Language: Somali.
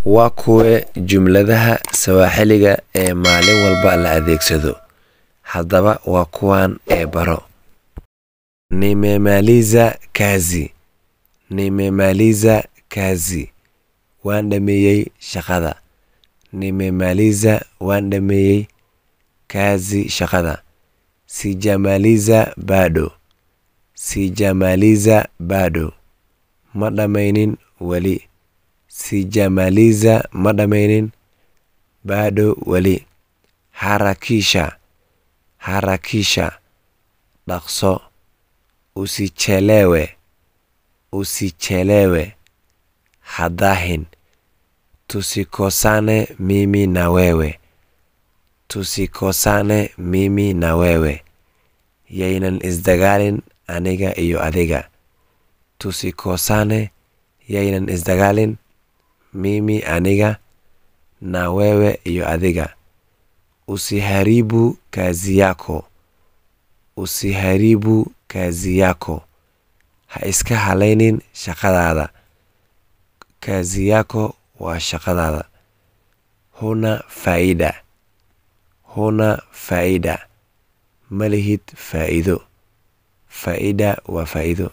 waa kuwa jumladaha Sawaaxiliga ee maalin walba la adeegsado. Haddaba waa kuwan ee baro. Nimemaliza kazi. Nimemaliza kazi. Waan dhameeyay shaqada. Nimemaliza waan dhameeyay kazi shaqada. Sijamaliza bado. Sijamaliza bado. Ma dhamaynin wali. Sijamaliza ma dhamaynin bado wali. Harakisha. Harakisha. Dhaqso. Usichelewe. Usichelewe. Hadahin. Tusikosane mimi na wewe. Tusikosane mimi na wewe. Yaynan isdagaalin aniga iyo adiga. Tusikosane yaynan isdagaalin mimi aniga na wewe iyo adiga. Usiharibu kazi yako. Usiharibu kazi yako. Ha iska halaynin shaqadaada. Kazi yako waa shaqadaada. Huna faida. Huna faida. Malihid faido. Faida waa faido.